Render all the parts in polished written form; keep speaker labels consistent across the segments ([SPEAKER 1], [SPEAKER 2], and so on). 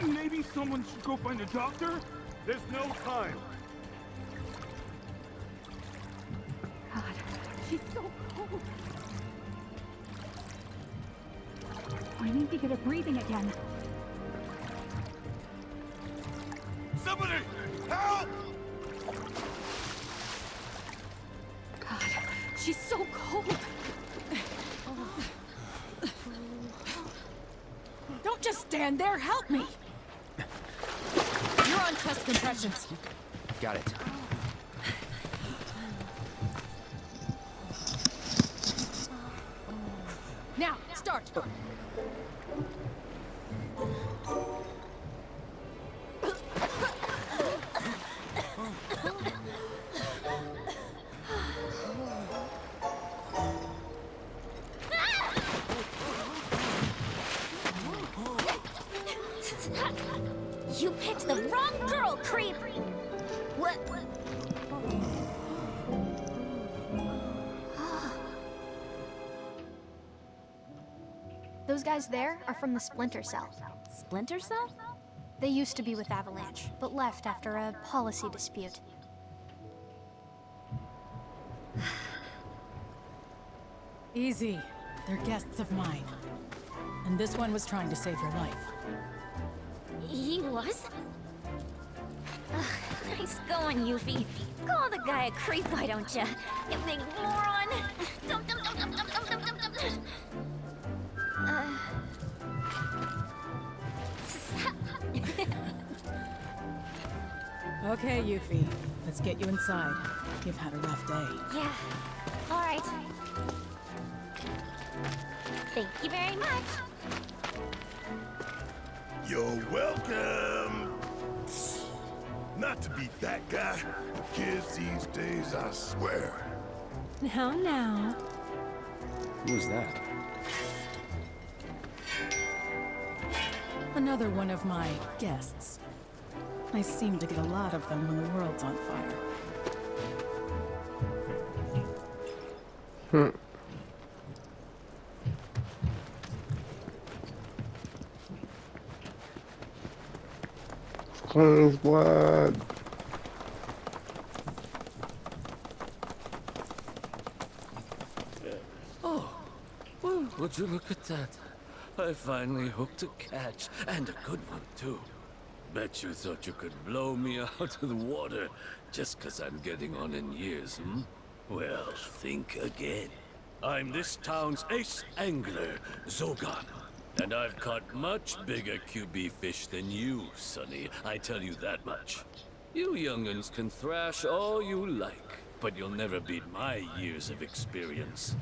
[SPEAKER 1] Maybe someone should go find a doctor?
[SPEAKER 2] There's no time.
[SPEAKER 3] God, she's so cold. I need to get her breathing again.
[SPEAKER 2] Somebody, help!
[SPEAKER 3] God, she's so cold. Don't just stand there, help me! You're on chest compressions.
[SPEAKER 4] Got it.
[SPEAKER 3] Now, start!
[SPEAKER 5] You picked the wrong girl, creep! What?
[SPEAKER 6] Those guys there are from the Splinter Cell.
[SPEAKER 5] Splinter Cell?
[SPEAKER 6] They used to be with Avalanche, but left after a policy dispute.
[SPEAKER 3] Easy. They're guests of mine. And this one was trying to save your life.
[SPEAKER 5] He was? Ugh, nice going, Yuffie. Call the guy a creep, why don't ya? You big moron! Dum, dum, dum, dum, dum, dum, dum, dum, dum.
[SPEAKER 3] Okay, Yuffie. Let's get you inside. You've had a rough day.
[SPEAKER 5] Yeah. All right. Thank you very much.
[SPEAKER 2] You're welcome. Not to be that guy. The kids these days, I swear.
[SPEAKER 3] Now.
[SPEAKER 4] Who's that?
[SPEAKER 3] Another one of my guests. I seem to get a lot of them when the world's on fire.
[SPEAKER 7] Clone's blood.
[SPEAKER 8] Oh, well, would you look at that? I finally hooked a catch, and a good one, too. Bet you thought you could blow me out of the water just 'cause I'm getting on in years, hmm? Well, think again. I'm this town's ace angler, Zogan. And I've caught much bigger QB fish than you, Sonny. I tell you that much. You young'uns can thrash all you like, but you'll never beat my years of experience.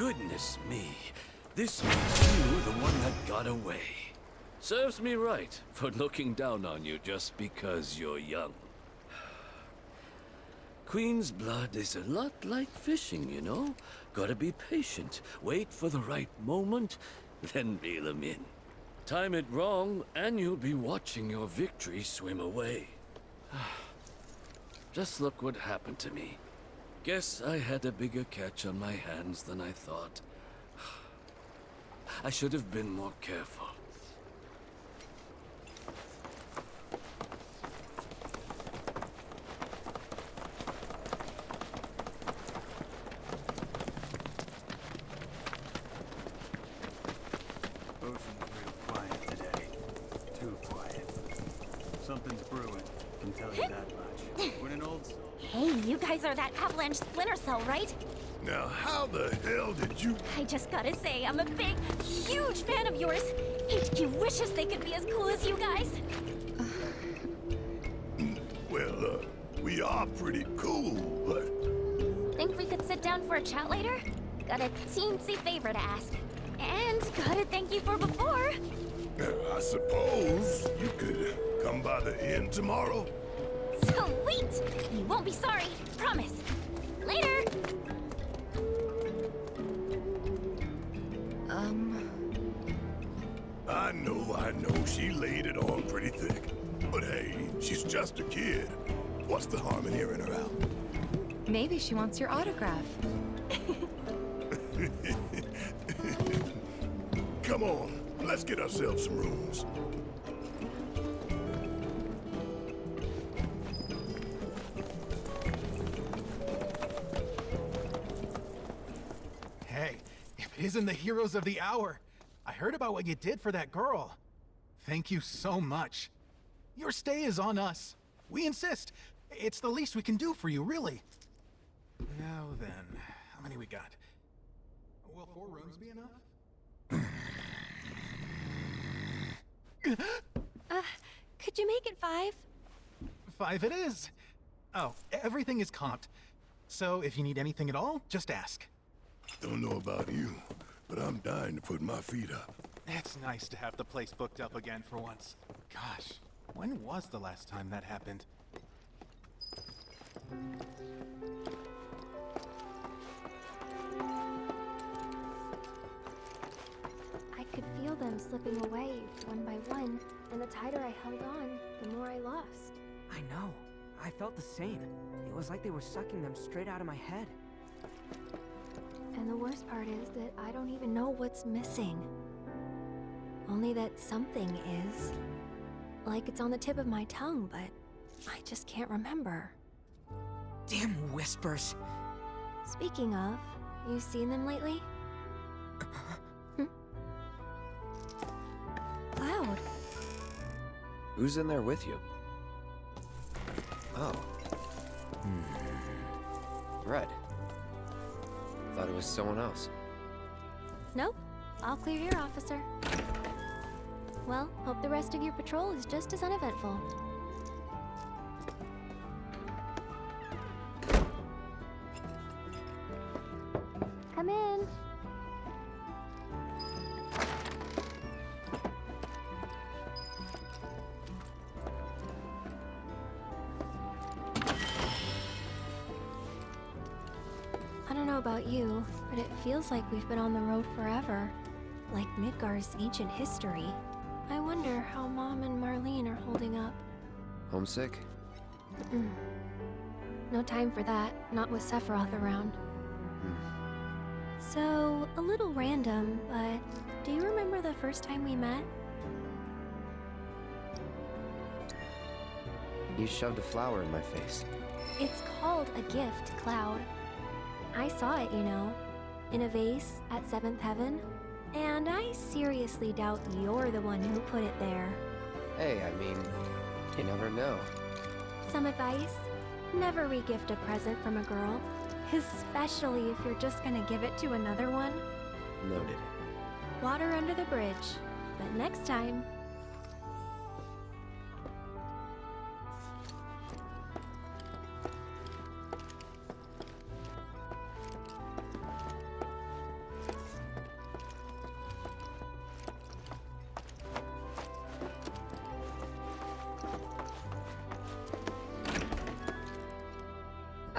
[SPEAKER 8] Goodness me. This makes you the one that got away. Serves me right for looking down on you just because you're young. Queen's blood is a lot like fishing, you know? Gotta be patient, wait for the right moment, then reel 'em in. Time it wrong, and you'll be watching your victory swim away. Just look what happened to me. Guess I had a bigger catch on my hands than I thought. I should have been more careful.
[SPEAKER 1] Ocean's real quiet today. Too quiet. Something's brewing, can tell you that much. When an old soul...
[SPEAKER 5] Hey, you guys are that Avalanche Splinter Cell, right?
[SPEAKER 2] Now, how the hell did you...
[SPEAKER 5] I just gotta say, I'm a big, huge fan of yours. HQ wishes they could be as cool as you guys.
[SPEAKER 2] Well, we are pretty cool, but...
[SPEAKER 5] Think we could sit down for a chat later? Got a teensy favor to ask. And gotta thank you for before.
[SPEAKER 2] I suppose you could come by the inn tomorrow?
[SPEAKER 5] Sweet! You won't be sorry, promise. Later!
[SPEAKER 2] I know, she laid it on pretty thick. But hey, she's just a kid. What's the harm in hearing her out?
[SPEAKER 7] Maybe she wants your autograph.
[SPEAKER 2] Come on, let's get ourselves some rooms.
[SPEAKER 9] Hey, if it isn't the heroes of the hour, I heard about what you did for that girl. Thank you so much. Your stay is on us. We insist. It's the least we can do for you, really. Now then, how many we got? Will 4 rooms be enough?
[SPEAKER 7] Could you make it 5?
[SPEAKER 9] 5 it is. Oh, everything is comped. So if you need anything at all, just ask.
[SPEAKER 2] Don't know about you, but I'm dying to put my feet up.
[SPEAKER 9] It's nice to have the place booked up again for once. Gosh, when was the last time that happened?
[SPEAKER 6] I could feel them slipping away, one by one, and the tighter I held on, the more I lost.
[SPEAKER 10] I know. I felt the same. It was like they were sucking them straight out of my head.
[SPEAKER 6] And the worst part is that I don't even know what's missing. Only that something is. Like it's on the tip of my tongue, but I just can't remember.
[SPEAKER 10] Damn whispers.
[SPEAKER 6] Speaking of, you seen them lately? Cloud.
[SPEAKER 4] Who's in there with you? Oh. Red. Thought it was someone else.
[SPEAKER 6] Nope. All clear here, officer. Well, hope the rest of your patrol is just as uneventful. Come in. I don't know about you, but it feels like we've been on the road forever. Like Midgar's ancient history. I wonder how Mom and Marlene are holding up.
[SPEAKER 4] Homesick?
[SPEAKER 6] No time for that, not with Sephiroth around. So, a little random, but do you remember the first time we met?
[SPEAKER 4] You shoved a flower in my face.
[SPEAKER 6] It's called a gift, Cloud. I saw it, you know, in a vase at 7th Heaven. And I seriously doubt you're the one who put it there.
[SPEAKER 4] Hey, I mean, you never know.
[SPEAKER 6] Some advice? Never re-gift a present from a girl. Especially if you're just gonna give it to another one.
[SPEAKER 4] Noted.
[SPEAKER 6] Water under the bridge. But next time...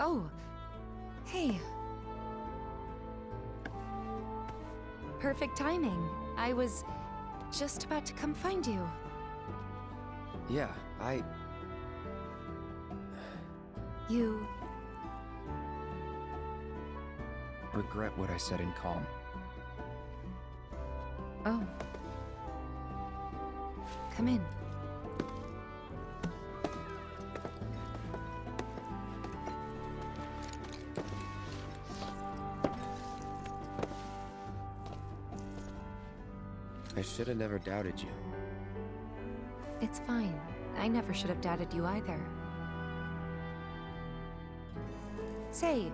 [SPEAKER 7] Oh. Hey. Perfect timing. I was just about to come find you.
[SPEAKER 4] Yeah,
[SPEAKER 7] You...
[SPEAKER 4] regret what I said in calm.
[SPEAKER 7] Oh. Come in.
[SPEAKER 4] I should have never doubted you.
[SPEAKER 7] It's fine. I never should have doubted you either. Say,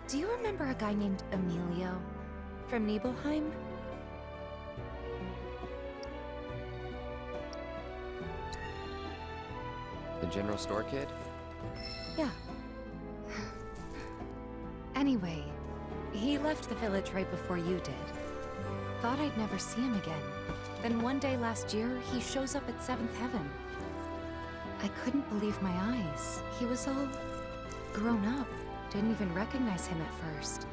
[SPEAKER 7] do you remember a guy named Emilio from Nibelheim?
[SPEAKER 4] The general store kid?
[SPEAKER 7] Yeah. Anyway, he left the village right before you did. Thought I'd never see him again. Then one day last year, he shows up at 7th Heaven. I couldn't believe my eyes. He was all grown up. Didn't even recognize him at first.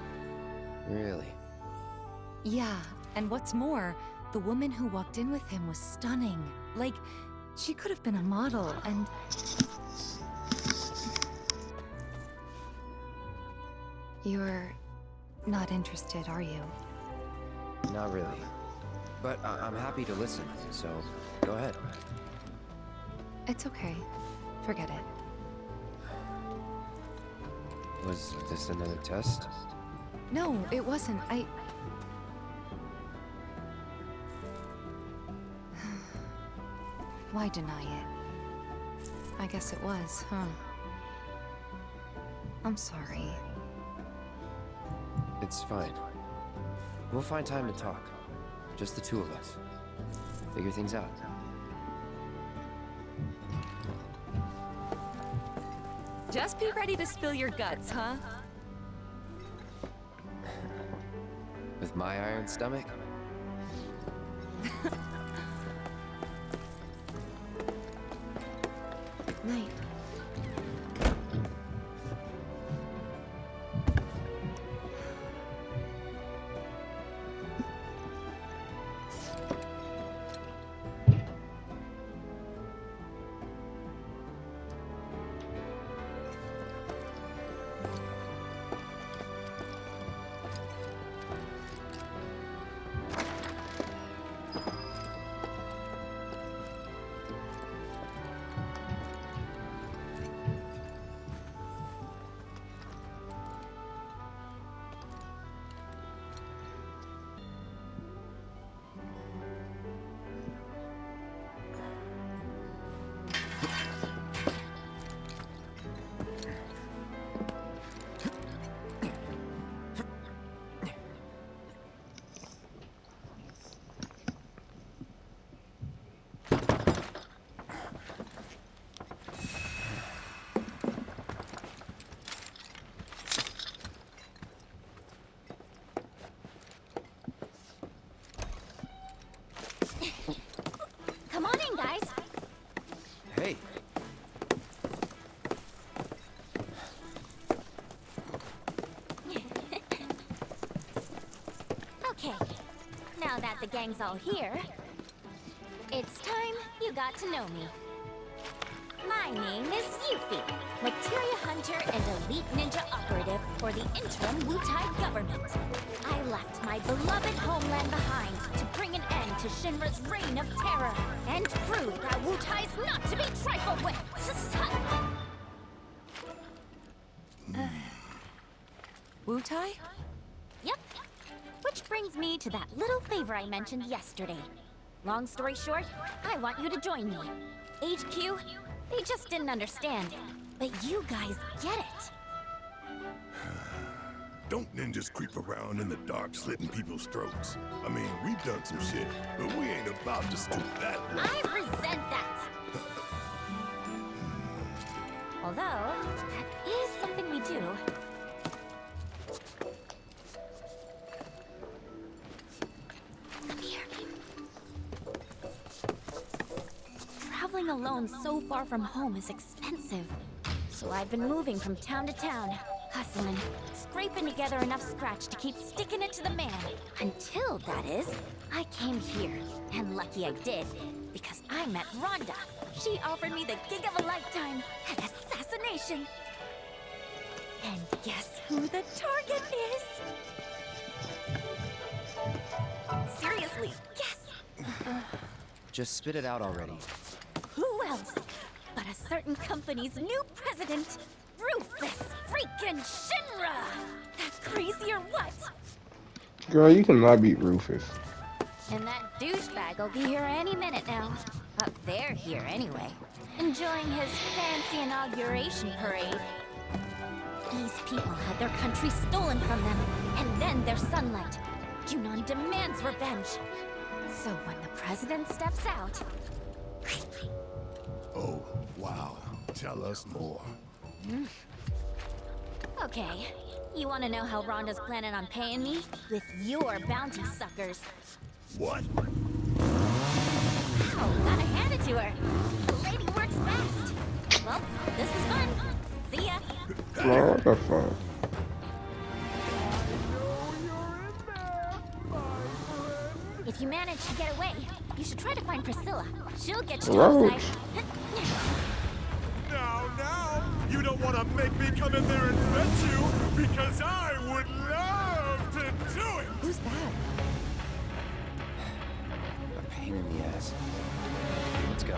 [SPEAKER 4] Really?
[SPEAKER 7] Yeah, and what's more, the woman who walked in with him was stunning. Like, she could have been a model, and... You're not interested, are you?
[SPEAKER 4] Not really. But I'm happy to listen, so go ahead.
[SPEAKER 7] It's okay. Forget it.
[SPEAKER 4] Was this another test?
[SPEAKER 7] No, it wasn't. Why deny it? I guess it was, huh? I'm sorry.
[SPEAKER 4] It's fine. We'll find time to talk. Just the two of us. Figure things out.
[SPEAKER 7] Just be ready to spill your guts, huh?
[SPEAKER 4] With my iron stomach?
[SPEAKER 7] Night.
[SPEAKER 5] Come on in, guys.
[SPEAKER 4] Hey!
[SPEAKER 5] Okay, now that the gang's all here, it's time you got to know me. My name is Yuffie, materia hunter and elite ninja operative for the interim Wutai government. I left my beloved homeland behind to bring an end to Shinra's reign of terror and prove that Wutai's not to be trifled with.
[SPEAKER 7] Wutai?
[SPEAKER 5] Yep. Which brings me to that little favor I mentioned yesterday. Long story short, I want you to join me. HQ, they just didn't understand. But you guys get it.
[SPEAKER 2] Don't ninjas creep around in the dark slitting people's throats. I mean, we've done some shit, but we ain't about to stoop that low.
[SPEAKER 5] I resent that. Although, that is something we do. Come here. Traveling alone so far from home is expensive. So I've been moving from town to town, hustling, scraping together enough scratch to keep sticking it to the man. Until, that is, I came here. And lucky I did, because I met Rhonda. She offered me the gig of a lifetime, an assassination. And guess who the target is? Seriously, guess.
[SPEAKER 4] Just spit it out already.
[SPEAKER 5] Who else but a certain company's new president, Rufus freaking Shinra? That crazy or what?
[SPEAKER 11] Girl, you cannot beat Rufus.
[SPEAKER 5] And that douchebag will be here any minute now. Up there here anyway. Enjoying his fancy inauguration parade. These people had their country stolen from them, and then their sunlight. Junon demands revenge. So when the president steps out...
[SPEAKER 2] Oh, wow. Tell us more.
[SPEAKER 5] Okay, you want to know how Rhonda's planning on paying me? With your bounty suckers.
[SPEAKER 2] What?
[SPEAKER 5] Oh, gotta hand it to her. The lady works fast. Well, this was fun. See ya.
[SPEAKER 11] No, what the fuck?
[SPEAKER 5] If you manage to get away, you should try to find Priscilla. She'll get you
[SPEAKER 11] Roach.
[SPEAKER 5] outside.
[SPEAKER 2] Now, you don't want to make me come in there and fetch you, because I would love to do it!
[SPEAKER 7] Who's that?
[SPEAKER 4] A pain in the ass. Let's go.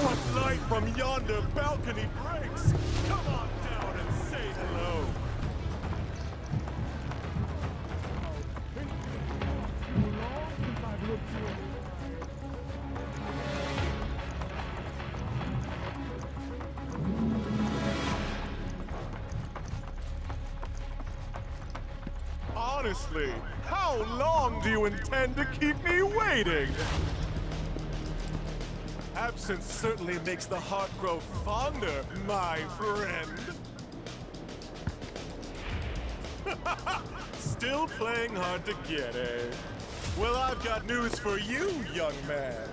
[SPEAKER 2] What light from yonder balcony breaks? Come on down and say hello. Honestly, how long do you intend to keep me waiting? Absence certainly makes the heart grow fonder, my friend. Still playing hard to get, eh? Well, I've got news for you, young man.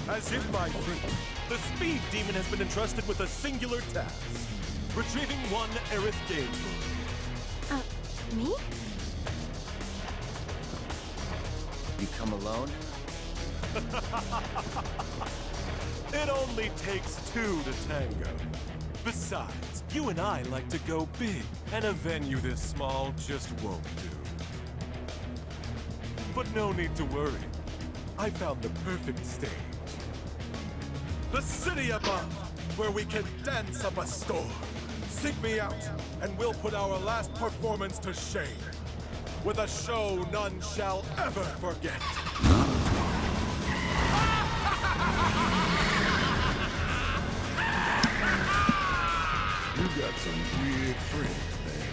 [SPEAKER 2] As if by fate, the Speed Demon has been entrusted with a singular task. Retrieving one Aerith Gainsborough.
[SPEAKER 6] Me?
[SPEAKER 4] You come alone?
[SPEAKER 2] It only takes two to tango. Besides, you and I like to go big, and a venue this small just won't do. But no need to worry. I found the perfect stage. The city above, where we can dance up a storm. Seek me out, and we'll put our last performance to shame. With a show none shall ever forget. You got some weird friends, man.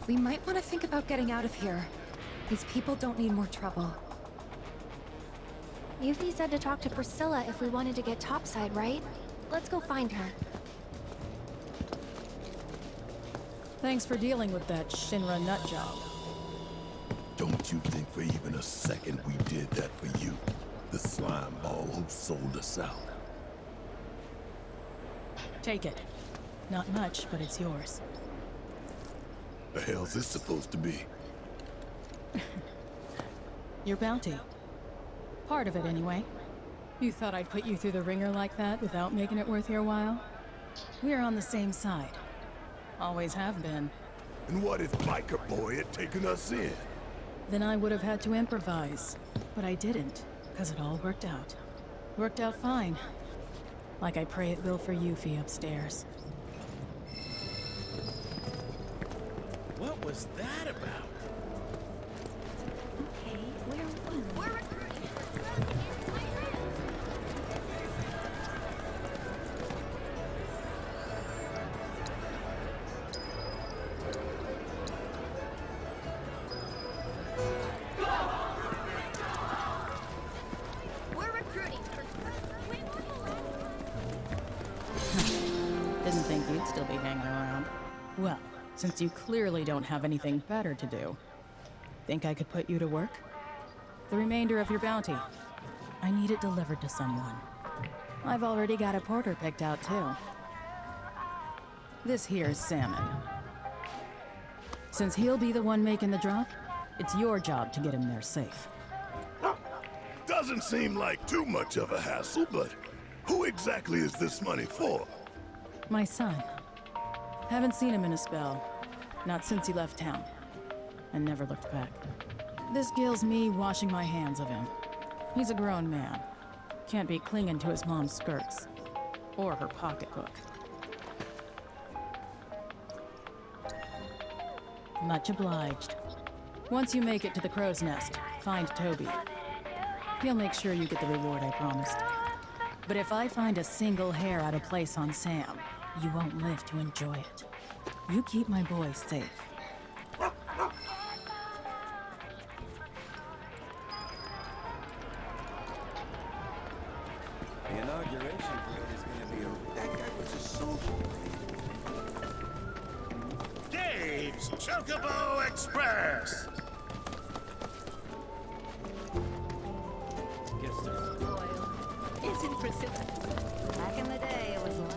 [SPEAKER 7] We might want to think about getting out of here. These people don't need more trouble.
[SPEAKER 6] Yuffie said to talk to Priscilla if we wanted to get topside, right? Let's go find her.
[SPEAKER 3] Thanks for dealing with that Shinra nut job.
[SPEAKER 2] Don't you think for even a second we did that for you? The slime ball who sold us out.
[SPEAKER 3] Take it. Not much, but it's yours.
[SPEAKER 2] The hell's this supposed to be?
[SPEAKER 3] Your bounty. Part of it, anyway. You thought I'd put you through the ringer like that without making it worth your while? We're on the same side. Always have been.
[SPEAKER 2] And what if Biker Boy had taken us in?
[SPEAKER 3] Then I would have had to improvise. But I didn't, because it all worked out. Worked out fine. Like I pray it will for Yuffie upstairs.
[SPEAKER 8] What was that about?
[SPEAKER 5] Okay, we're recruiting.
[SPEAKER 3] didn't think you'd still be hanging around. Well, since you clearly don't have anything better to do, think I could put you to work? The remainder of your bounty. I need it delivered to someone. I've already got a porter picked out, too. This here's Salmon. Since he'll be the one making the drop, it's your job to get him there safe.
[SPEAKER 12] Doesn't seem like too much of a hassle, but who exactly is this money for?
[SPEAKER 3] My son. Haven't seen him in a spell. Not since he left town. And never looked back. This gills me washing my hands of him. He's a grown man. Can't be clinging to his mom's skirts. Or her pocketbook. Much obliged. Once you make it to the crow's nest, find Toby. He'll make sure you get the reward I promised. But if I find a single hair out of place on Sam, you won't live to enjoy it. You keep my boy safe.
[SPEAKER 13] The inauguration parade is going to be a... That guy was a soldier.
[SPEAKER 12] Dave's Chocobo Express!
[SPEAKER 5] It's impressive. Back in the day, it was loud.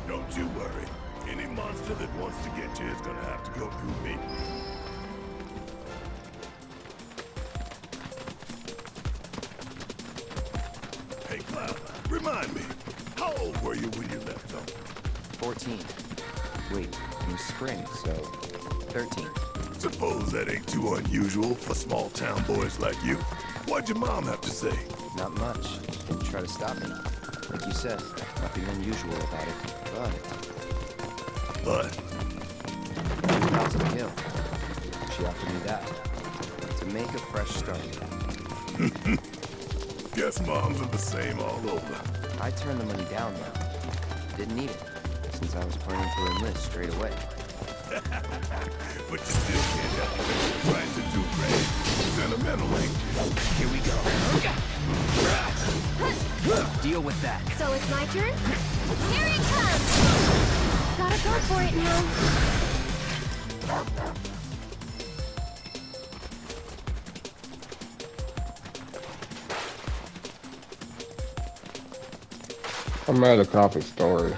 [SPEAKER 12] Don't you worry. Any monster that wants to get you is gonna have to go through me. Hey, Cloud, remind me, how old were you when you left home?
[SPEAKER 4] 14. Wait, in spring, so 13.
[SPEAKER 12] Suppose that ain't too unusual for small town boys like you. What'd your mom have to say?
[SPEAKER 4] Not much. Didn't try to stop me. Like you said, nothing unusual about it.
[SPEAKER 12] But?
[SPEAKER 4] Out to the hill. She offered me that. To make a fresh start.
[SPEAKER 12] Guess moms are the same all over.
[SPEAKER 4] I turned the money down though. Didn't need it, since I was planning to enlist straight away.
[SPEAKER 12] But you still can't help it. The price is too great. Sentimental, ain't you?
[SPEAKER 4] Here we go. Deal with that.
[SPEAKER 6] So it's my turn? Here it comes! Gotta go for it now.
[SPEAKER 11] I'm at a copy story.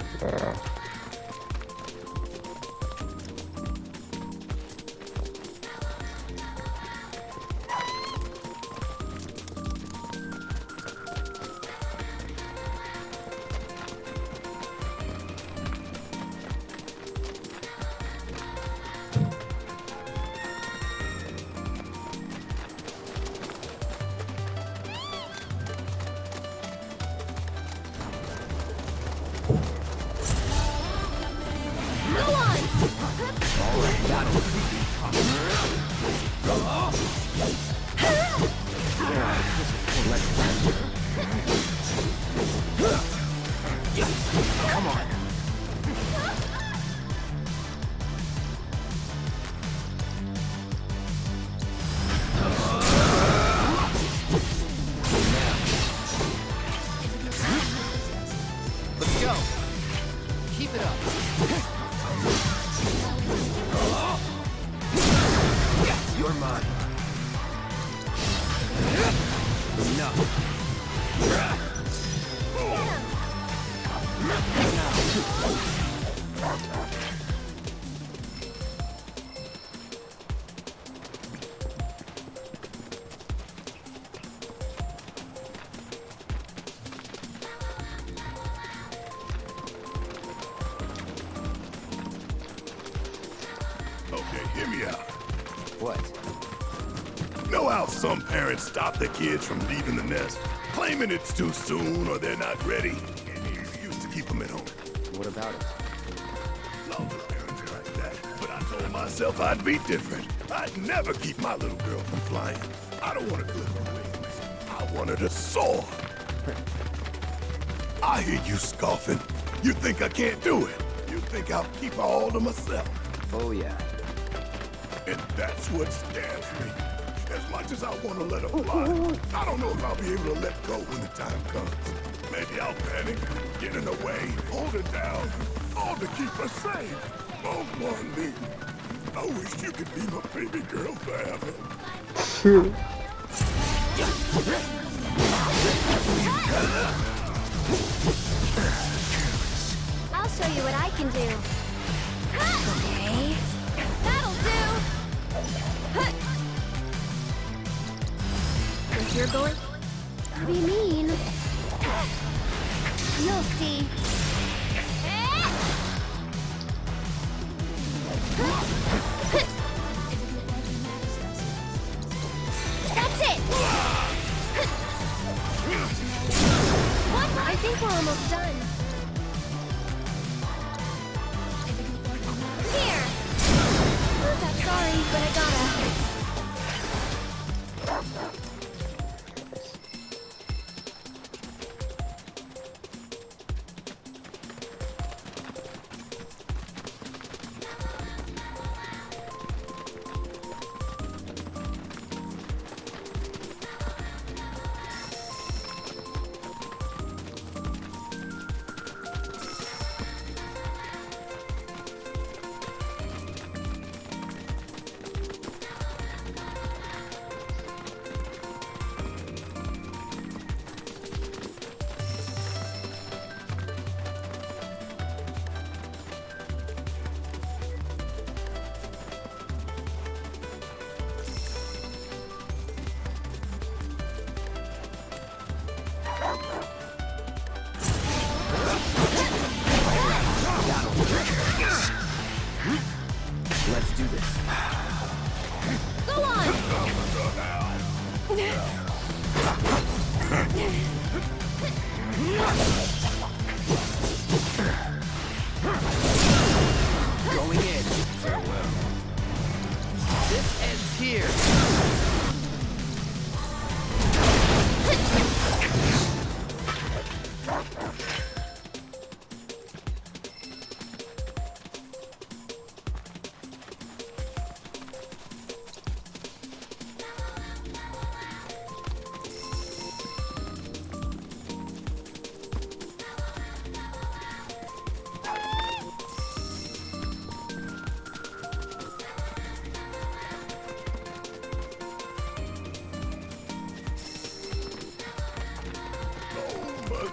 [SPEAKER 4] Come on. Let's go. Keep it up. You're mine. Enough. What?
[SPEAKER 12] Know how some parents stop their kids from leaving the nest, claiming it's too soon or they're not ready, and you used to keep them at home.
[SPEAKER 4] What about it?
[SPEAKER 12] Lots of parents are like that, but I told myself I'd be different. I'd never keep my little girl from flying. I don't want to clip her wings. I want her to soar. I hear you scoffing. You think I can't do it. You think I'll keep her all to myself.
[SPEAKER 4] Oh, yeah.
[SPEAKER 12] And that's what scares me. As much as I want to let her fly, I don't know if I'll be able to let go when the time comes. Maybe I'll panic, get in the way, hold her down, all to keep her safe. Oh, Marlene, I wish you could be my baby girl forever.
[SPEAKER 6] I'll show you what I can do. Okay. That'll do! If you're going... What do you mean? You'll see. That's it! What? I think we're almost done. Here! I'm sorry, but I gotta.
[SPEAKER 4] Let's do this.
[SPEAKER 6] Go on!
[SPEAKER 4] Going in. Farewell. This ends here.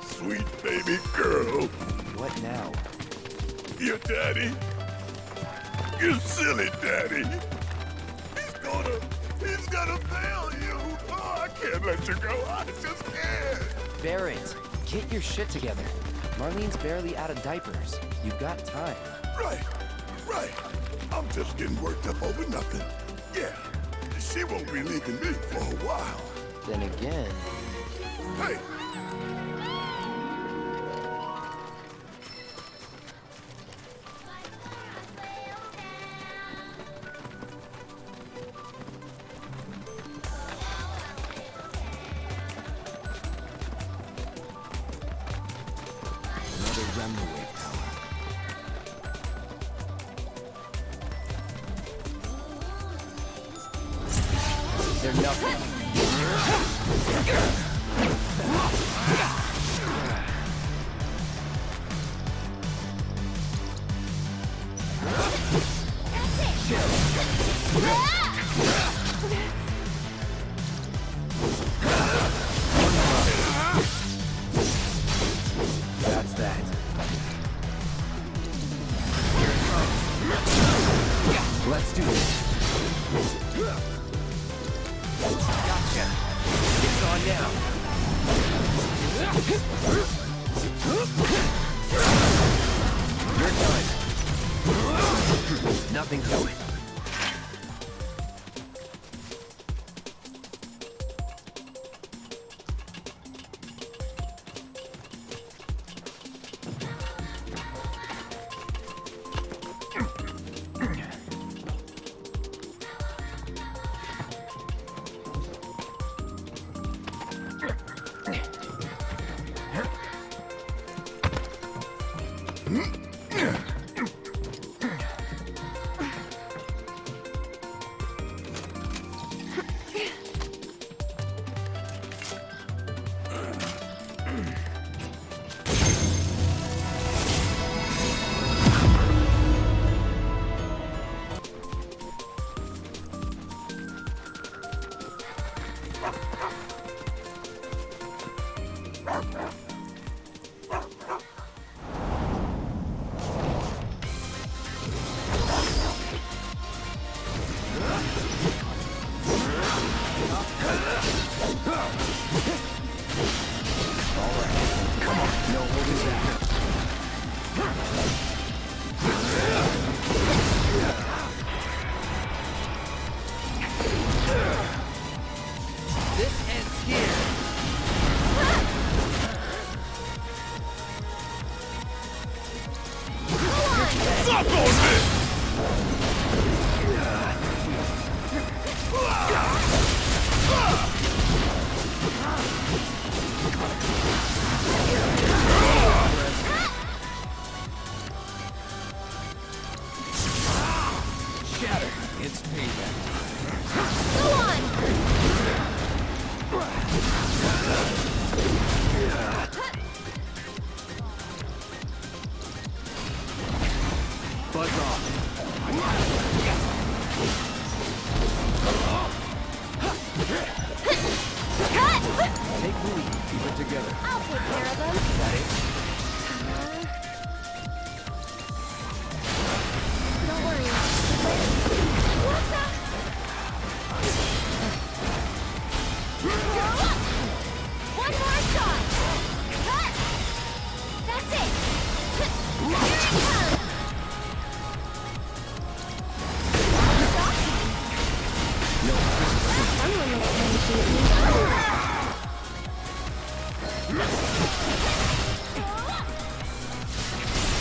[SPEAKER 12] Sweet baby girl.
[SPEAKER 4] What now?
[SPEAKER 12] Your daddy. Your silly daddy. He's gonna fail you. Oh, I can't let you go. I just can't.
[SPEAKER 4] Barrett, get your shit together. Marlene's barely out of diapers. You've got time.
[SPEAKER 12] Right. I'm just getting worked up over nothing. Yeah, she won't be leaving me for a while.
[SPEAKER 4] Then again...
[SPEAKER 12] Hey!
[SPEAKER 4] They're nothing. That's that. Let's do this. Gotcha. It's on now. You're done. Nothing to it.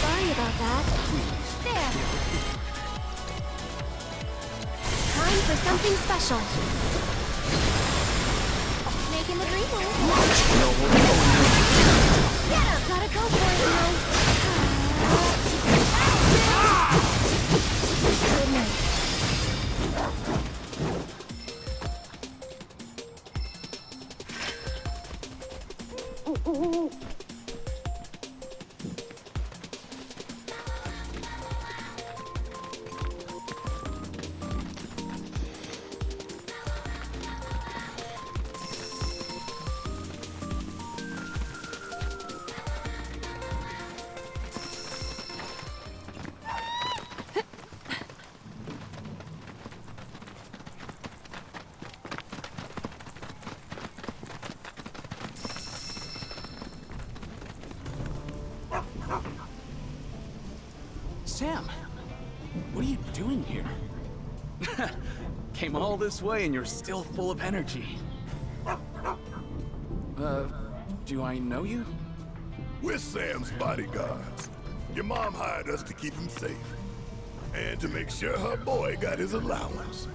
[SPEAKER 6] Sorry about that. There. Time for something special. Making the dream work. Get him! Gotta go for it now. Good night.
[SPEAKER 14] Sam, what are you doing here? Came all this way and you're still full of energy. Do I know you?
[SPEAKER 12] We're Sam's bodyguards. Your mom hired us to keep him safe. And to make sure her boy got his allowance.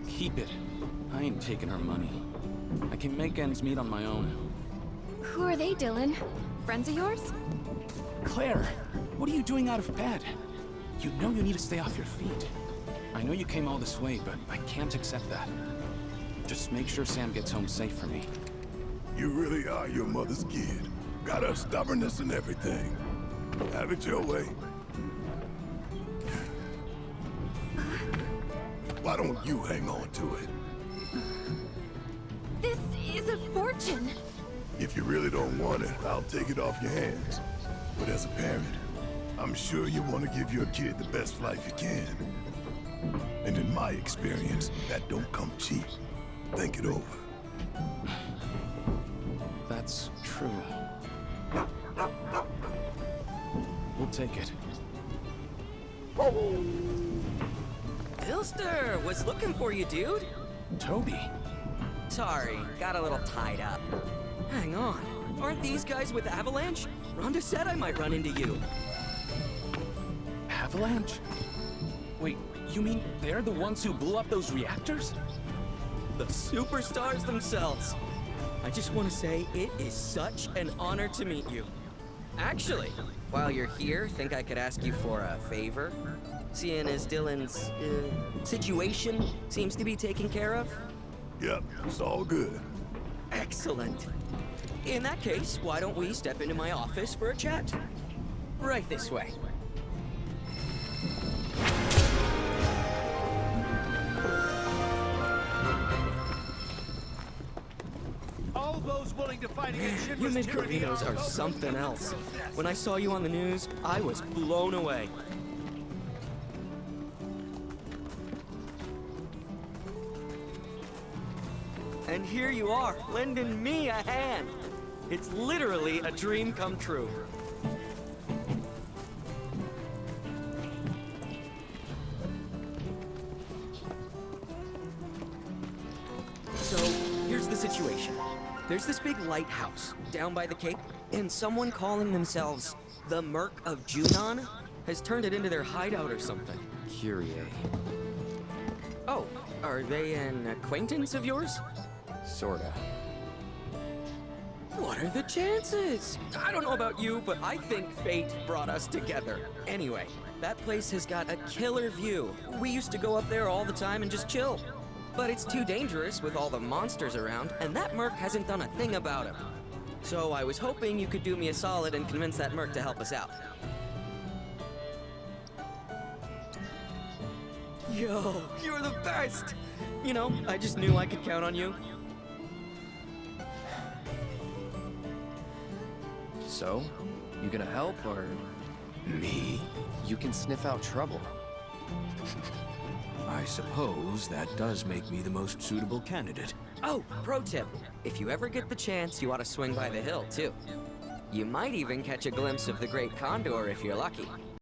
[SPEAKER 14] Keep it. I ain't taking her money. I can make ends meet on my own.
[SPEAKER 6] Who are they, Dylan? Friends of yours?
[SPEAKER 14] Claire, what are you doing out of bed? You know you need to stay off your feet. I know you came all this way, but I can't accept that. Just make sure Sam gets home safe for me.
[SPEAKER 12] You really are your mother's kid. Got her stubbornness and everything. Have it your way. Why don't you hang on to it?
[SPEAKER 6] This is a fortune.
[SPEAKER 12] If you really don't want it, I'll take it off your hands. But as a parent, I'm sure you want to give your kid the best life you can. And in my experience, that don't come cheap. Think it over.
[SPEAKER 14] That's true. We'll take it.
[SPEAKER 15] Ilster, was looking for you, dude.
[SPEAKER 14] Toby.
[SPEAKER 15] Sorry, got a little tied up. Hang on, aren't these guys with Avalanche? Rhonda said I might run into you.
[SPEAKER 14] Avalanche? Wait, you mean they're the ones who blew up those reactors?
[SPEAKER 15] The superstars themselves. I just want to say it is such an honor to meet you. Actually, while you're here, think I could ask you for a favor? Seeing as Dylan's, situation seems to be taken care of?
[SPEAKER 12] Yep, it's all good.
[SPEAKER 15] Excellent. In that case, why don't we step into my office for a chat? Right this way.
[SPEAKER 1] All those willing to fight against
[SPEAKER 15] You Midgarinos are something else. When I saw you on the news, I was blown away. And here you are, lending me a hand. It's literally a dream come true. So, here's the situation. There's this big lighthouse down by the cape, and someone calling themselves the Merc of Junon has turned it into their hideout or something.
[SPEAKER 4] Kyrie.
[SPEAKER 15] Oh, are they an acquaintance of yours?
[SPEAKER 4] Sorta.
[SPEAKER 15] What are the chances? I don't know about you, but I think fate brought us together. Anyway, that place has got a killer view. We used to go up there all the time and just chill. But it's too dangerous with all the monsters around, and that merc hasn't done a thing about it. So I was hoping you could do me a solid and convince that merc to help us out. Yo, you're the best! You know, I just knew I could count on you.
[SPEAKER 4] So, you gonna help, or...?
[SPEAKER 13] Me?
[SPEAKER 4] You can sniff out trouble.
[SPEAKER 13] I suppose that does make me the most suitable candidate.
[SPEAKER 15] Oh, pro tip. If you ever get the chance, you ought to swing by the hill, too. You might even catch a glimpse of the Great Condor if you're lucky.